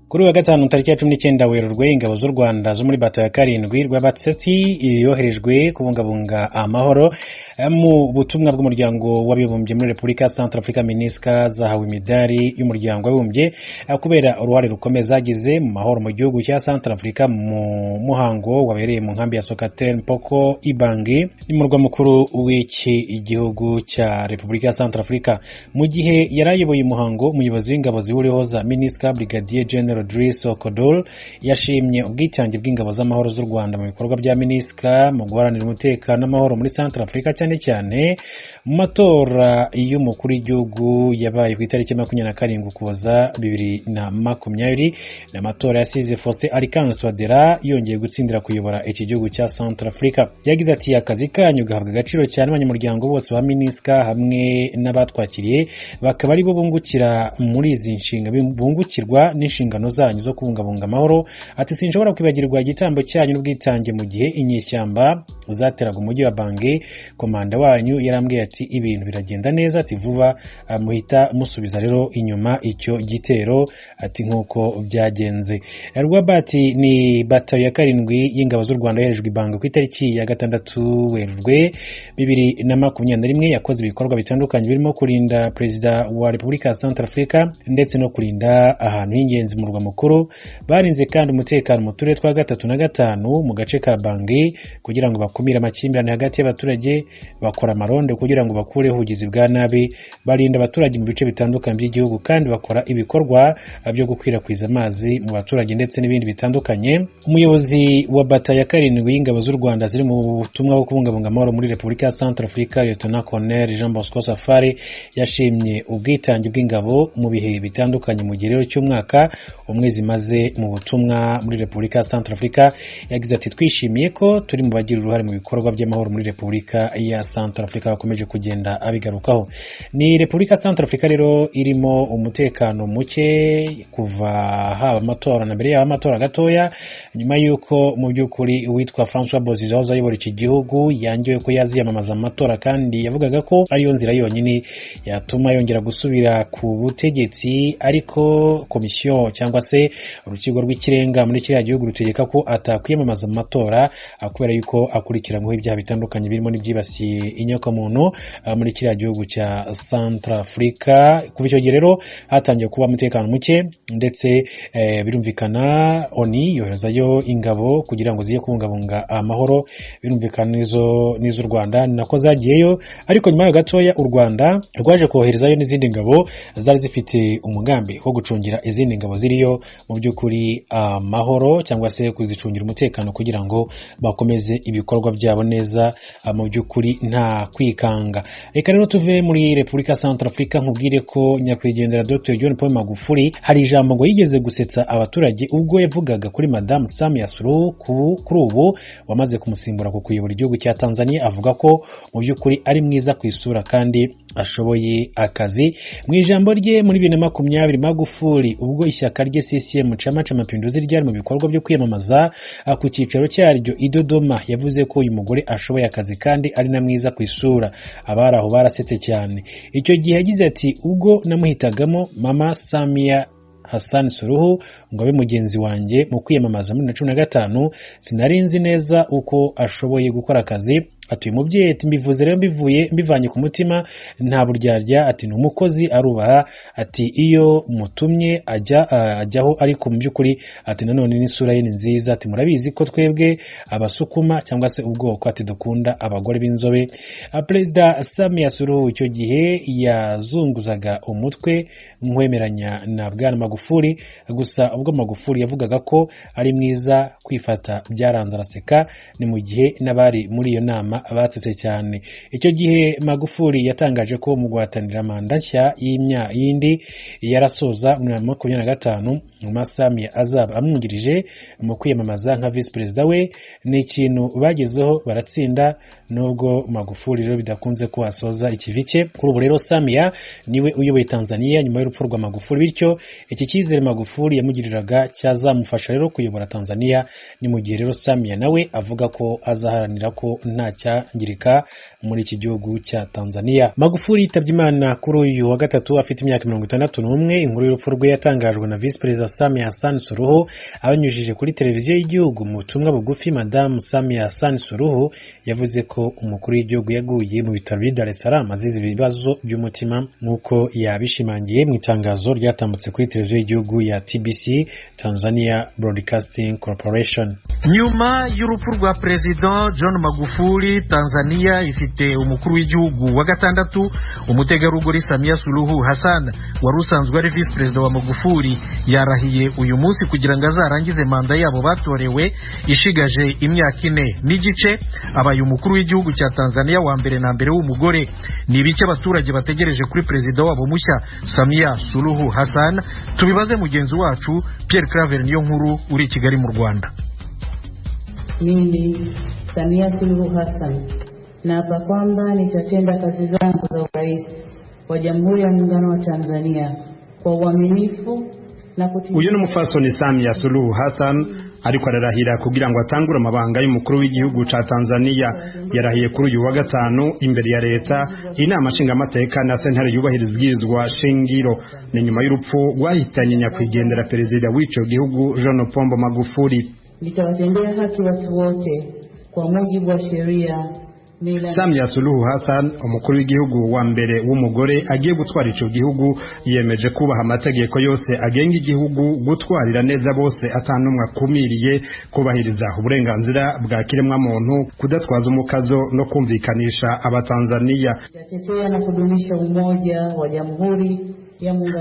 Kuri wa gatanu tariki ya 19 Werurwe ingabo z'u Rwanda zo muri bato ya 7 rw'abatsati yoherejwe kubungabunga amahoro mu butumwa bw'umuryango w'abibumbye muri Repubulika ya Centrafrica MINUSCA zahawe imidari y'umuryango w'abibumbye kubera uruhare rukomeye zagize mu mahoro mu gihugu cya Centrafrica mu muhango wabereye mu nkambi ya Sokater Mpoko Ibangi n'umurwa mukuru w'iki igihugu cya Repubulika ya Centrafrica. Mu gihe yarayoboye umuhango, umuyobozi w'ingabo zihuriweho za MINUSCA Brigadier General Driso Kodol yashimye ubwitange bw'ingabo z'amahoro z'u Rwanda mu bikorwa bya MINUSCA mu guharanira umutekano n'amahoro muri Centrafrica, cyane mu matora y'umukuru w'igihugu yabaye ku itariki 27 Ukuboza 2020 n'amatora yasize Faustin Archange Touadera yongeye gutsindira kuyobora iki gihugu cya Centrafrica. Yagize ati akazi kanyu gahabwa agaciro cyane abanyamuryango bose ba MINUSCA hamwe n'abatwakiriye bakaba ari bo bungukira muri izi nshinga bungukirwa n'inshingano zanyu zo kubungabunga amahoro. Ati sinshobora kwibagirwa igitambo cyanyu n'ubwitange mu gihe inyeshyamba zateraga umujyi wa Bangi. Komanda wanyu yarambwiye ati ibintu biragenda neza, ati vuba muhita musubiza rero inyuma icyo gitero. Ati nkuko byagenze. Rwabati ni bato ya 7 y'ingabo z'u Rwanda yoherejwe Bangi ku itariki ya 6 Werurwe 2021 yakoze ibikorwa bitandukanye birimo kurinda Perezida wa Repubulika ya Centrafrica ndetse no kurinda ahantu h'ingenzi mu murwa mukuru. Barinze kandi umutekano mu turere twa 3 na 5 mu gace ka Bangi kugira ngo bakumire amakimbirane hagati y'abaturage, bakora amaronde kugira ngo bakureho ubugizi bwa nabi, barinda abaturage mu bice bitandukanye by'igihugu kandi bakora ibikorwa byo gukwirakwiza amazi mu baturage ndetse n'ibindi bitandukanye. Umuyobozi wa bata ya 7 y'ingabo z'u Rwanda ziri mu butumwa bwo kubungabunga amahoro muri Repubulika ya Centrafrica Lieutenant Colonel Jean Bosco Safari yashimye ubwitange bw'ingabo mu bihe bitandukanye mu gihe cy'umwaka umwe zimaze mu butumwa muri Repubulika ya Centrafrica. Yagize ati twishimiye ko turi mu bagira uruhare mu bikorwa by'amahoro muri Repubulika ya Centrafrica bakomeje kugenda abigarukaho. Ni Repubulika ya Centrafrica rero irimo umutekano muke kuva haba amatora na mbere y'amatora gatoya, nyuma yuko mu by'ukuri witwa François Bozizoza ayobora iki gihugu yangiwe ko yaziyamamaza amatora kandi yavugaga ko ariyo nzira yonyine yatuma yongera gusubira ku butegetsi, ariko komisiyo cyangwa se urukiko rw'ikirenga muri kiriya gihugu rutegeka ko atakwiyamamaza mu matora kubera yuko akurikiranyweho ibyaha bitandukanye birimo n'ibyibasiye inyokomuntu muri kiriya gihugu cya Centrafrica. Kuva icyo gihe rero hatangiye kuba umutekano muke ndetse birumvikana ONU yoherezayo ingabo kugira ngo ziye kubungabunga amahoro. Birumvikana n'iz'u Rwanda nako zagiyeyo, ariko nyuma yo gatoya u Rwanda rwaje koherezayo n'izindi ngabo zari zifite umugambi wo gucungira izindi ngabo ziriyo mu by'ukuri amahoro cyangwa se kuzicungira umutekano kugira ngo bakomeze ibikorwa byabo neza mu by'ukuri nta kwikanga. Reka rero tuve muri Repubulika ya Centrafrica nkubwire ko nyakwigendera Dr. John Paul Magufuli hari ijambo ngo yigeze gusetsa abaturage ubwo yavugaga kuri Madame Samia Suluhu kuri ubu wamaze kumusimbura ku kuyobora igihugu cya Tanzania. Avuga ko mu by'ukuri ari mwiza ku isura kandi ashoboye akazi. Mu ijambo rye muri 2020 Magufuli ubwo ishyaka rye CCM Chama cha Mapinduzi ryari mu bikorwa byo kwiyamamaza ku cyicaro cyaryo i Dodoma, yavuze ko uyu mugore ashoboye akazi kandi ari na mwiza ku isura. Abari aho barasetse cyane. Icyo gihe yagize ati ubwo namuhitagamo Mama Samia Hassan Suluhu ngo abe mugenzi wanjye mu kwiyamamaza muri 2015 sinarinzi neza uko ashoboye gukora akazi. Ati umubyeyi ati mbivuze rero mbivanye ku mutima nta buryarya. Ati ni umukozi arubaha. Ati iyo mutumye ajyaho, ariko mu by'ukuri ati nanone n'isura ye ni nziza. Ati murabizi ko twebwe abasukuma cyangwa se ubwoko ati dukunda abagore b'inzobe. Perezida Samia Suluhu icyo gihe yazunguzaga umutwe nkwemeranya na Bwana Magufuli, gusa ubwo Magufuli yavugaga ko ari mwiza kwifata byaranze araseka. Ni mu gihe n'abari muri iyo nama abatsetse cyane. Icyo gihe Magufuli yatangaje ko mu guhatanira manda nshya yindi yarasoza muri 2025 Samia azaba amwungirije mu kwiyamamaza nka vice president we. Ni ikintu bagezeho baratsinda, nubwo Magufuli rero bidakunze ko asoza ikivice. Kuri ubu rero Samia niwe uyoboye Tanzania nyuma y'urupfu rwa Magufuli, bityo iki cyizere Magufuli yamugiriraga cyazamufasha rero kuyobora Tanzania. Ni mu gihe rero Samia nawe avuga ko azaharanira ko nta cyangirika muri iki gihugu cya Tanzania. Magufuli yitabye Imana kuri uyu wa gatatu afite imyaka 61. Inkuru y'urupfu rwe yatangajwe na Vice President Samia Hassan Suluhu abanyujije kuri televiziyo y'igihugu. Mu butumwa bugufi, Madame Samia Hassan Suluhu yavuze ko umukuru w'igihugu yaguye mu bitaro bya Dar es Salaam azize ibibazo by'umutima, nk'uko yabishimangiye mu itangazo ryatambutse kuri televiziyo y'igihugu ya TBC, Tanzania Broadcasting Corporation. Nyuma y'urupfu rwa President John Magufuli, Tanzania ifite umukuru w'igihugu wa gatandatu, umutegarugori Samia Suluhu Hassan wari usanzwe ari Vice President wa Magufuli, yarahiye uyu munsi kugira ngo azarangize manda yabo batorewe ishigaje imyaka 4 n'igice. Abaye umukuru w'igihugu cya Tanzania wa mbere na mbere w'umugore. Ni ibice abaturage bategereje kuri President wabo mushya Samia Suluhu Hassan. Tubibaze mugenzi wacu Pierre Claver niyo nkuru uri i Kigali mu Rwanda. Mimi Samia Suluhu Hassan naapa kwamba nitatenda kazi zangu za urais wa Jamhuri ya Muungano wa Tanzania kwa uaminifu na kutimiza. Uyu n'umufasoni Samia Suluhu Hassan ariko ararahira kugira ngo atangure amabanga y'umukuru w'igihugu ca Tanzania. Yarahiye kuri uyu wa gatanu imbere ya leta, inama nshingamateka na sentare yubahirizwa shingiro. Ni nyuma y'urupfu rwahitanye nyakwigendera perezida w'ico gihugu John Pombo Magufuli. Nitawatendea haki watu wote kwa mujibu wa sheria. Samia Suluhu Hassan, umukuru w'igihugu wa mbere w'umugore agiye gutwara ico gihugu, yemeje kubaha amategeko yose agenga igihugu, gutwarira neza bose atanumwe akumiriye, kubahiriza uburenganzira bwa kiremwa muntu, kudatwaza umukazo no kumvikanisha abatanzania. Yatetea na kudumisha umoja wa Jamhuri.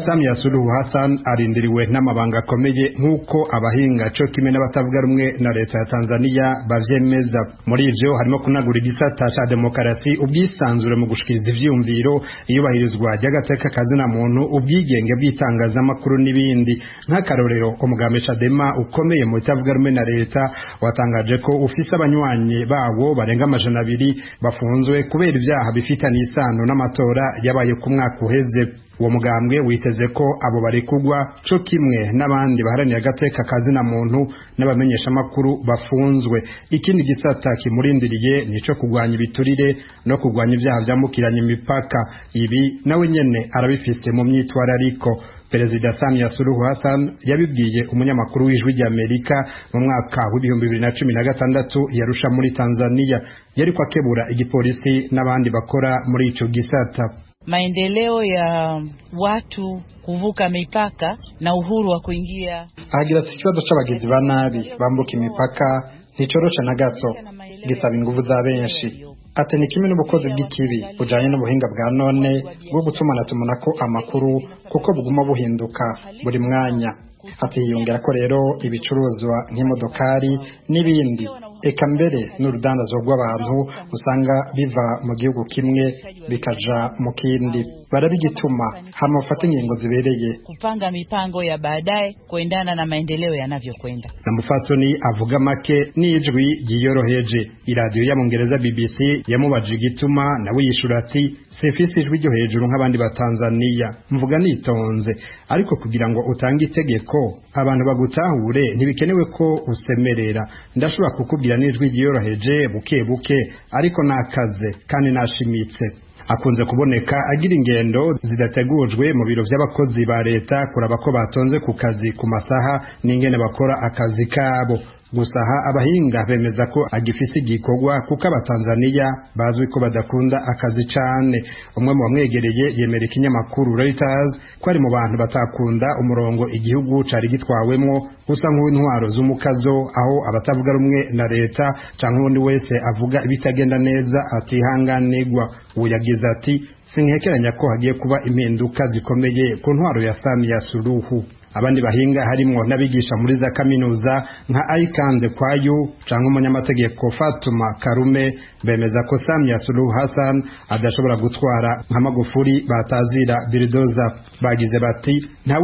Samia Suluhu Hassan arindiriwe n'amabanga akomeye nk'uko abahinga cyo kimwe n'abatavuga rumwe na leta ya Tanzania bavyemeza. Muri ivyo harimo kunagura igisata ca demokarasi, ubwisanzure mu gushikiriza ivyumviro, iyubahirizwa ry'agateka kazina muntu, ubwigenge bw'itangazamakuru n'ibindi. Nk'akarorero, umugambi Chadema ukomeye mu bitavuga rumwe na leta watangaje ko ufise abanywanyi bawo barenga 200 bafunzwe kubera ivyaha bifitanye isano n'amatora yabaye ku mwaka uheze. Uwo mugambwe witeze ko abo barekugwa cyo kimwe n'abandi baharanira agateka kazina muntu n'abamenyesha makuru bafunzwe. Ikindi gisata kimurindiriye nico kugwanya ibiturire no kugwanya ibyaha byambukiranya imipaka. Ibi nawe nyene arabifise mu myitwarariko. Perezida Samia Suluhu Hassan yabibwiye umunyamakuru w'Ijwi ry'Amerika mu mwaka wa 2016 yarusha muri Tanzania. Yari kwakebura igipolisi n'abandi bakora muri ico gisata. Maendeleo ya watu kuvuka mipaka na uhuru wa kuingia. Agira ati ikibazo c'abagenzi ba nabi bambuka imipaka nticoroca na gato, gisaba ingufu za benshi. Ati ni kimwe n'ubukozi bw'ikibi bujanye n'ubuhinga bwa none bwo gutumana ko amakuru kuko buguma buhinduka buri mwanya. Ati yongera ko rero ibicuruzwa nk'imodokari n'ibindi, eka mbere n'urudandazo rw'abantu usanga biva mu gihugu kimwe bikaja mu kindi. Barabigituma hama ufata ingingo zibereye kupanga mipango ya baadaye kuendana na maendeleo yanavyokwenda. Na mufasoni avuga make n'ijwi ryiyoroheje. Iradio ya Mongereza BBC yamubaje igituma nawe yishura ati sefisi ijwi ryo hejuru nk'abandi ba Tanzania, mvuga nitonze, ariko kugira ngo utange itegeko abantu bagutahure ntibikenewe ko usemerera. Ndashobora kukubwira n'ijwi ryiyoroheje buke buke, ariko nakaze kandi nashimitse. Akunze kuboneka agira ingendo zidategujwe mu biro by'abakozi ba leta kuraba ko batonze ku kazi ku masaha n'ingene bakora akazi kabo. Gusaha abahinga bemeza ko agifise igikorwa kuko abatanzania bazwi ko badakunda akazi cyane. Umwe mu bamwegereye yemera ikinyamakuru Reuters ko ari mu bantu batakunda umurongo igihugu cari gitwawemwo gusa nk'intwaro z'umukazo, aho abatavuga rumwe na leta canke undi wese avuga ibitagenda neza atihanganirwa. Uwo yagize ati sinkekeranya ko hagiye kuba impinduka zikomeye ku ntwaro ya Samia Suluhu. Abandi bahinga harimo n'abigisha muri za kaminuza nka Aikanze Kwayo canke umunyamategeko Fatuma Karume bemeza ko Samia Suluhu Hassan adashobora gutwara nka Magufuli batazira Biridoza. Bagize bati nta